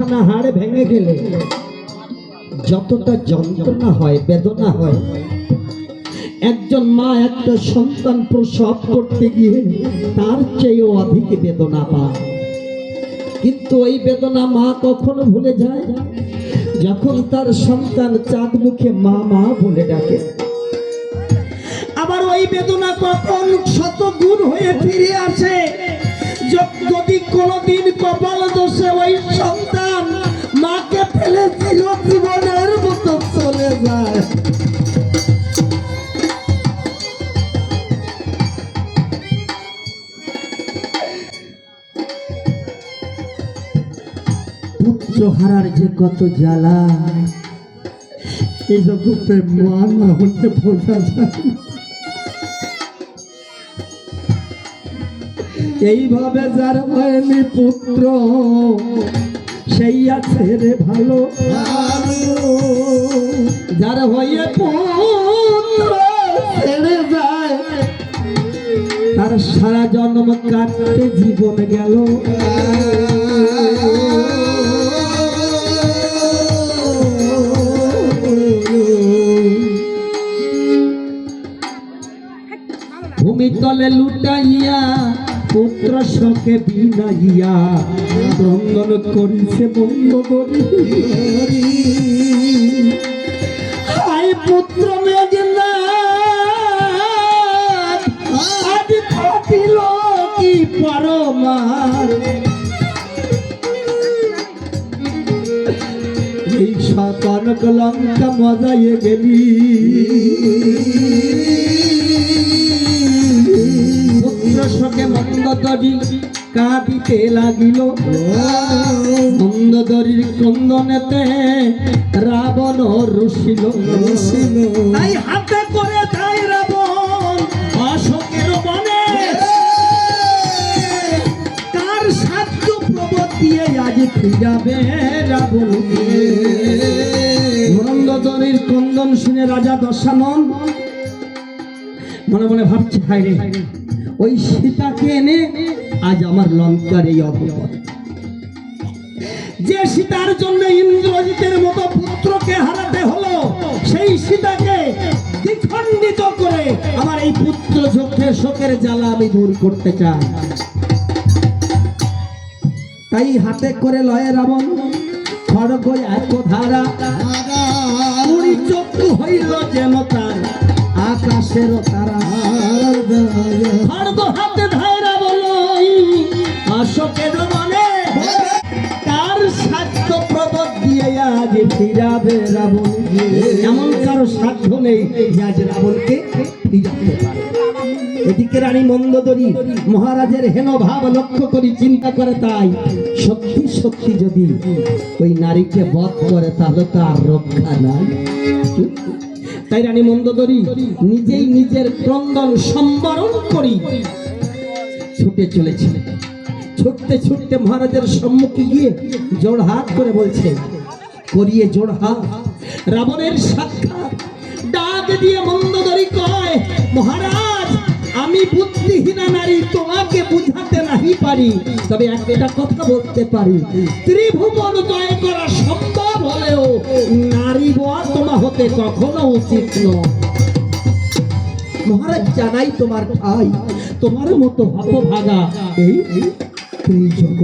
ছানা হাড় ভেঙে গেলে যতটা যন্ত্রণা হয়, বেদনা হয়, একজন মা একটা সন্তান প্রসব করতে গিয়ে তার চেয়েও অধিক বেদনা পায়। কিন্তু ওই বেদনা মা কখনো ভুলে যায় যখন তার সন্তান চাঁদ মুখে মা মা বলে ডাকে। আবার ওই বেদনা কখন শত গুণ হয়ে ফিরে আসে যদি কোনদিন কপাল দোষে ওই সন্তান মাকে ফেলে চিরজীবনের মতো চলে যায়। পুত্র হারার যে কত জ্বালা এই জগতে মা না হতে বোঝা যায়। এইভাবে যার হয়নি পুত্র সেই আছে রে ভালো, যার হয়ে পুত্র ছেড়ে যায় তার সারা জন্ম কাটতে জীবন গেল। ভূমিতলে লুটাইয়া পুত্র শোকে বিনাইয়া ক্রন্দন করিছে বন্ধ করি। হায় পুত্র মেঘনাদ আজ থাকিল কি পরমার, এই কনক লঙ্কা মজাইয়ে গেলি। শোকে মন্দোদরী কাঁদিতে লাগিল, মন্দোদরীর ক্রন্দনেতে রাবণ রুষিল। তাই হাতে করে তাই রাবণ অশোকের বনে তার সাধ্য প্রবোধ দিয়ে আজ ফিরাবে রাবণ। মন্দোদরীর ক্রন্দন শুনে রাজা দশানন মনে মনে ভাবছে, হায় রে ওই সীতাকে এনে আজ আমার লঙ্কার এই অপমান, যে সীতার জন্য ইন্দ্রজিতের মতো পুত্রকে হারাতে হলো, সেই সীতাকে দ্বিখণ্ডিত করে আমার এই পুত্র শোকের জ্বালা আমি দূর করতে চাই। তাই হাতে করে লয়ে রাবণ খড়গ এক ধারা, পুরী চক্ষু হইল যেন তার আকাশের তারা। খড়গ হাতে ধারা বলই অশোকের মনে তার সাধ্য প্রবোধ দিয়ে আজ ফিরাবে রাবণ। এমন কারো সাধ্য নেই যে আজ রাবণকে ফিরাতে পারে। এদিকে রানী মন্দোদরী মহারাজের হেন ভাব লক্ষ্য করি চিন্তা করে, তাই সত্যি সত্যি যদি ওই নারীকে বধ করে তাহলে তো আর রক্ষা নাই। তাই রানী মন্দোদরী নিজেই নিজের ক্রন্দন সম্বরণ করি ছুটে চলেছিলেন। ছুটতে ছুটতে মহারাজের সম্মুখে গিয়ে জোড় হাত করে বলছে, করিয়ে জোড় হাত রাবণের সাক্ষাৎ। ডাক দিয়ে মন্দোদরী কয়, মহারাজ আমি বুদ্ধিহীনা নারী, তোমাকে বুঝাতে নাহি পারি, তবে একটা কথা বলতে পারি, ত্রিভুবন জয় করা সম্ভব হলেও নারী বর তোমা হতে কখনো উচিত নয়। মহারাজ জানাই তোমার ঠাই, তোমার মতো হতভাগা এই ত্রিজগৎ।